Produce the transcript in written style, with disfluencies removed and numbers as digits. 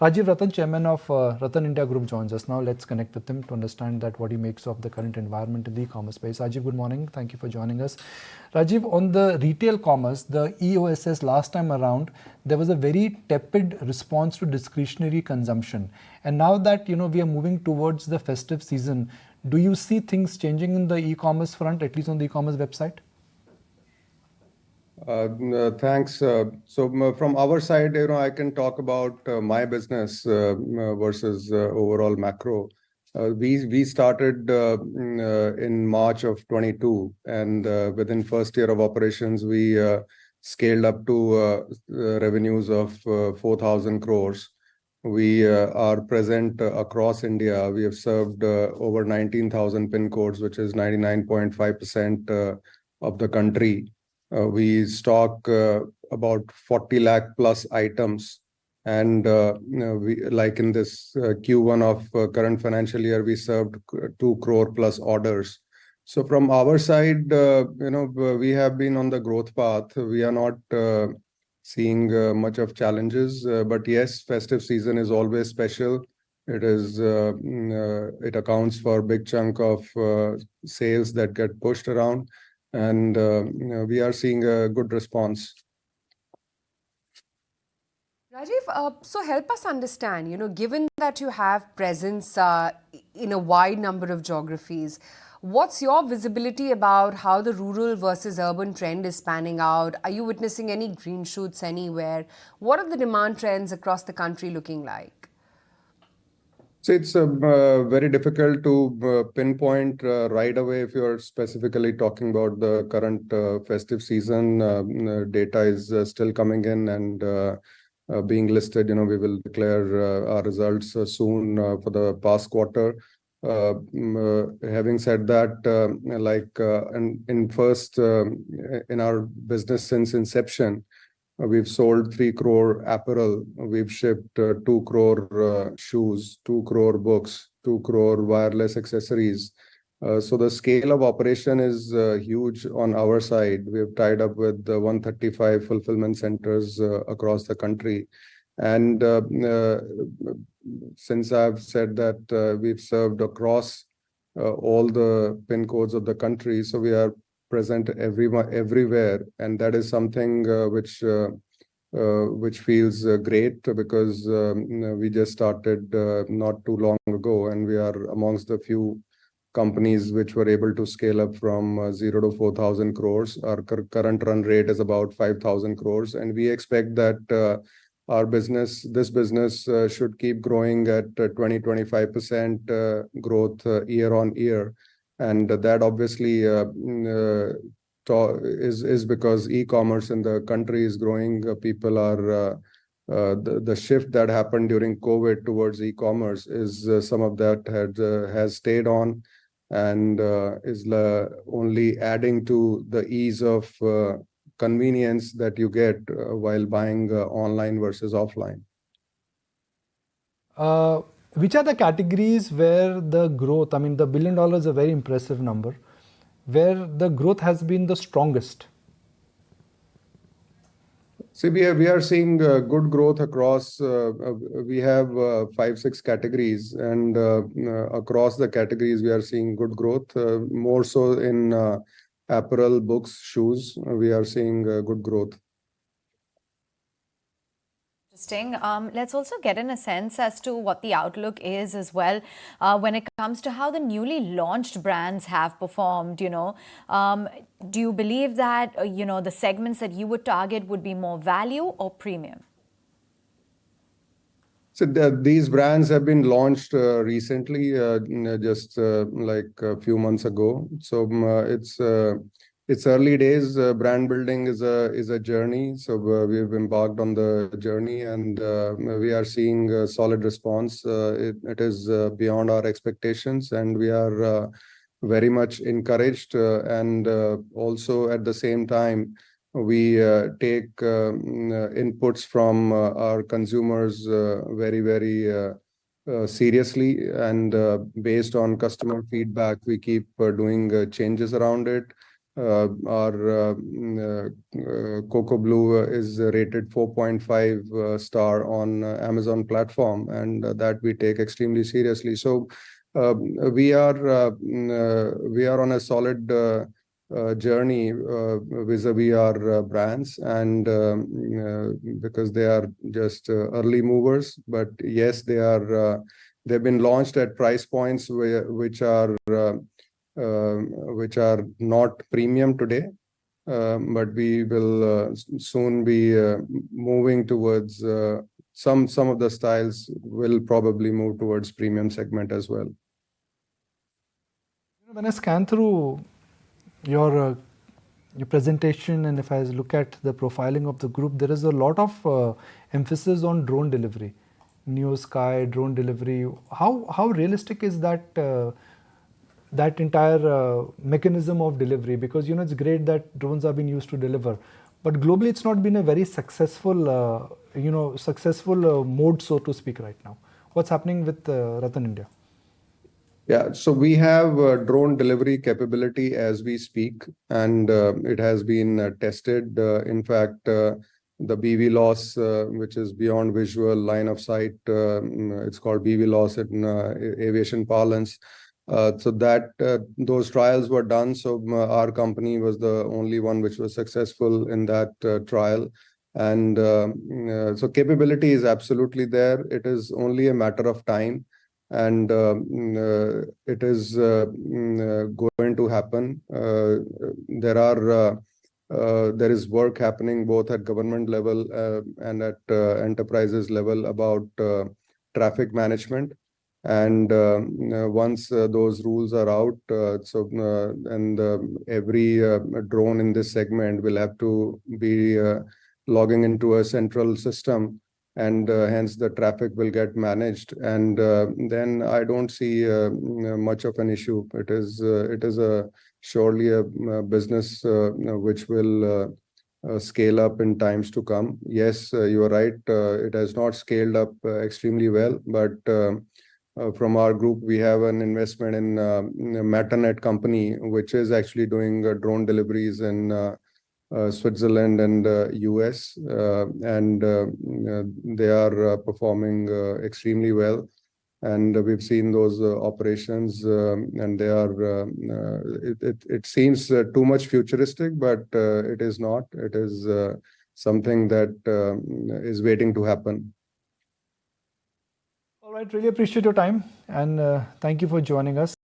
Rajiv Rattan, chairman of RattanIndia Group, joins us now. Let's connect with him to understand that what he makes of the current environment in the e-commerce space. Rajiv, good morning. Thank you for joining us. Rajiv, on the retail commerce, the EOSS last time around, there was a very tepid response to discretionary consumption. And now that we are moving towards the festive season, do you see things changing in the e-commerce front, at least on the e-commerce website? Thanks. From our side, I can talk about my business versus overall macro. We started in March of 22, and within first year of operations, we scaled up to revenues of 4,000 crores. We are present across India. We have served over 19,000 pin codes, which is 99.5% of the country. We stock about 40 lakh plus items, and we, like in this Q1 of current financial year, we served 2 crore plus orders. So from our side, we have been on the growth path. We are not seeing much of challenges, but yes, festive season is always special. It accounts for a big chunk of sales that get pushed around. And we are seeing a good response. Rajiv, so help us understand, given that you have presence in a wide number of geographies, what's your visibility about how the rural versus urban trend is panning out? Are you witnessing any green shoots anywhere? What are the demand trends across the country looking like? So it's very difficult to pinpoint right away if you're specifically talking about the current festive season. Data is still coming in and being listed. We will declare our results soon for the past quarter. Having said that, in our business since inception, we've sold 3 crore apparel. We've shipped 2 crore shoes, 2 crore books, 2 crore wireless accessories. So the scale of operation is huge on our side. We've tied up with 135 fulfillment centers across the country. And since I've said that we've served across all the pin codes of the country, so we are present everywhere, and that is something which feels great because we just started not too long ago, and we are amongst the few companies which were able to scale up from 0 to 4,000 crores. Our current run rate is about 5,000 crores, and we expect that this business should keep growing at 20-25% growth year on year. And that obviously is because e-commerce in the country is growing. People are the shift that happened during COVID towards e-commerce is some of that has stayed on and is only adding to the ease of convenience that you get while buying online versus offline. Which are the categories where the growth, the $1 billion is a very impressive number, where the growth has been the strongest? See, we are seeing good growth across, we have 5-6 categories, and across the categories, we are seeing good growth, more so in apparel, books, shoes. We are seeing good growth. Interesting. Let's also get in a sense as to what the outlook is as well when it comes to how the newly launched brands have performed. Do you believe that the segments that you would target would be more value or premium? So these brands have been launched recently, just like a few months ago. So it's early days. Brand building is a journey. So we've embarked on the journey, and we are seeing a solid response. It is beyond our expectations, and we are very much encouraged. And also at the same time, we take inputs from our consumers very, very seriously. And based on customer feedback, we keep doing changes around it. Our Cocoa Blue is rated 4.5 star on Amazon platform, and that we take extremely seriously. So we are on a solid journey vis-a-vis our brands, and because they are just early movers. But yes, they've been launched at price points which are not premium today, but we will soon be moving towards some of the styles will probably move towards premium segment as well. When I scan through your presentation, and if I look at the profiling of the group, there is a lot of emphasis on drone delivery, Neo Sky, drone delivery. How realistic is that entire mechanism of delivery? Because it's great that drones are being used to deliver, but globally it's not been a very successful mode, so to speak, right now. What's happening with Rattan India? Yeah, so we have drone delivery capability as we speak, and it has been tested. In fact, the BV loss, which is beyond visual line of sight, it's called BV loss in aviation parlance. So that those trials were done. So our company was the only one which was successful in that trial. And so capability is absolutely there. It is only a matter of time, and it is going to happen. There is work happening both at government level and at enterprises level about traffic management. And once those rules are out, every drone in this segment will have to be logging into a central system, and hence the traffic will get managed. And then I don't see much of an issue. It is surely a business which will scale up in times to come. Yes, you are right. It has not scaled up extremely well, but from our group, we have an investment in Matanet company, which is actually doing drone deliveries in Switzerland and US, and they are performing extremely well. And we've seen those operations, and they are. It seems too much futuristic, but it is not. It is something that is waiting to happen. All right, really appreciate your time, and thank you for joining us.